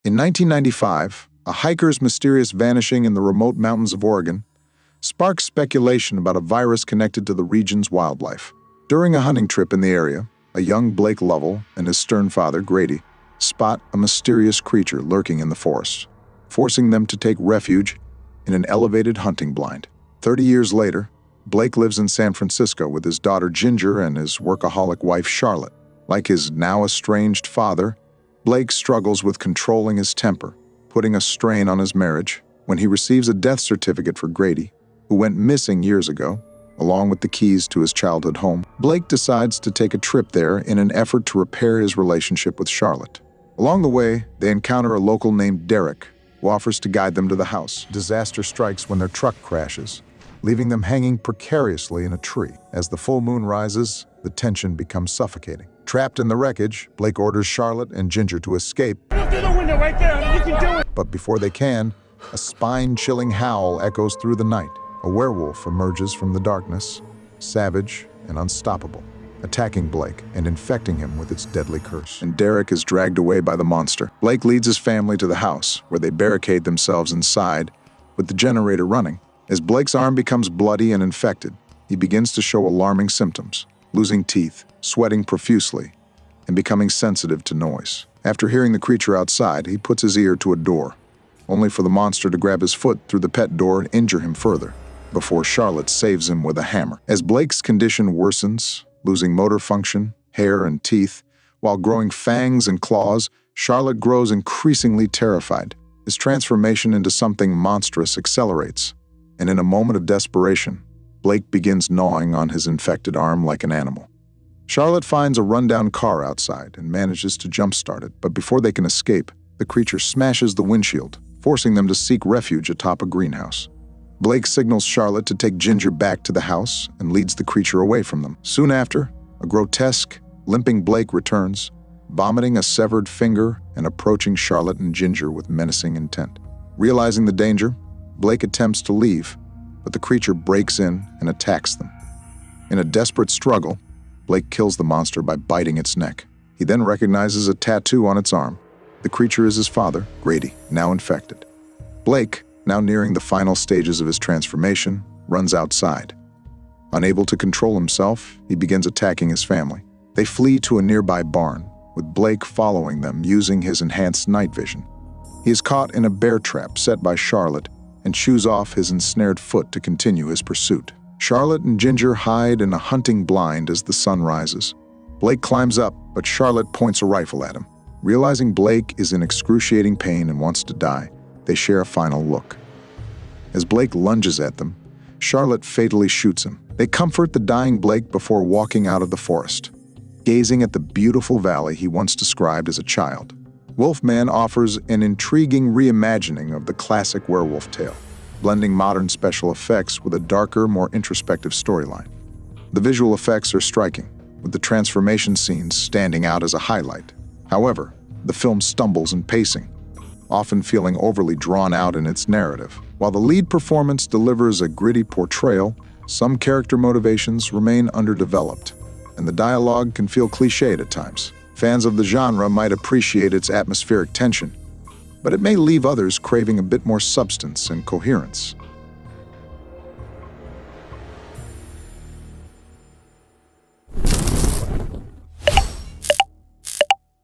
In 1995, a hiker's mysterious vanishing in the remote mountains of Oregon sparks speculation about a virus connected to the region's wildlife. During a hunting trip in the area, a young Blake Lovell and his stern father, Grady, spot a mysterious creature lurking in the forest, forcing them to take refuge in an elevated hunting blind. 30 years later, Blake lives in San Francisco with his daughter Ginger and his workaholic wife Charlotte. Like his now estranged father, Blake struggles with controlling his temper, putting a strain on his marriage. When he receives a death certificate for Grady, who went missing years ago, along with the keys to his childhood home, Blake decides to take a trip there in an effort to repair his relationship with Charlotte. Along the way, they encounter a local named Derek, who offers to guide them to the house. Disaster strikes when their truck crashes, leaving them hanging precariously in a tree. As the full moon rises, the tension becomes suffocating. Trapped in the wreckage, Blake orders Charlotte and Ginger to escape. Look through the window right there. You can do it. But before they can, a spine-chilling howl echoes through the night. A werewolf emerges from the darkness, savage and unstoppable, attacking Blake and infecting him with its deadly curse. And Derek is dragged away by the monster. Blake leads his family to the house, where they barricade themselves inside, with the generator running. As Blake's arm becomes bloody and infected, he begins to show alarming symptoms, losing teeth, sweating profusely, and becoming sensitive to noise. After hearing the creature outside, he puts his ear to a door, only for the monster to grab his foot through the pet door and injure him further, before Charlotte saves him with a hammer. As Blake's condition worsens, losing motor function, hair, and teeth, while growing fangs and claws, Charlotte grows increasingly terrified. His transformation into something monstrous accelerates, and in a moment of desperation, Blake begins gnawing on his infected arm like an animal. Charlotte finds a rundown car outside and manages to jumpstart it, but before they can escape, the creature smashes the windshield, forcing them to seek refuge atop a greenhouse. Blake signals Charlotte to take Ginger back to the house and leads the creature away from them. Soon after, a grotesque, limping Blake returns, vomiting a severed finger and approaching Charlotte and Ginger with menacing intent. Realizing the danger, Blake attempts to leave, but the creature breaks in and attacks them. In a desperate struggle, Blake kills the monster by biting its neck. He then recognizes a tattoo on its arm. The creature is his father, Grady, now infected. Blake, now nearing the final stages of his transformation, runs outside. Unable to control himself, he begins attacking his family. They flee to a nearby barn, with Blake following them using his enhanced night vision. He is caught in a bear trap set by Charlotte and chews off his ensnared foot to continue his pursuit. Charlotte and Ginger hide in a hunting blind as the sun rises. Blake climbs up, but Charlotte points a rifle at him. Realizing Blake is in excruciating pain and wants to die, they share a final look. As Blake lunges at them, Charlotte fatally shoots him. They comfort the dying Blake before walking out of the forest, gazing at the beautiful valley he once described as a child. Wolfman offers an intriguing reimagining of the classic werewolf tale, blending modern special effects with a darker, more introspective storyline. The visual effects are striking, with the transformation scenes standing out as a highlight. However, the film stumbles in pacing, often feeling overly drawn out in its narrative. While the lead performance delivers a gritty portrayal, some character motivations remain underdeveloped, and the dialogue can feel cliched at times. Fans of the genre might appreciate its atmospheric tension, but it may leave others craving a bit more substance and coherence.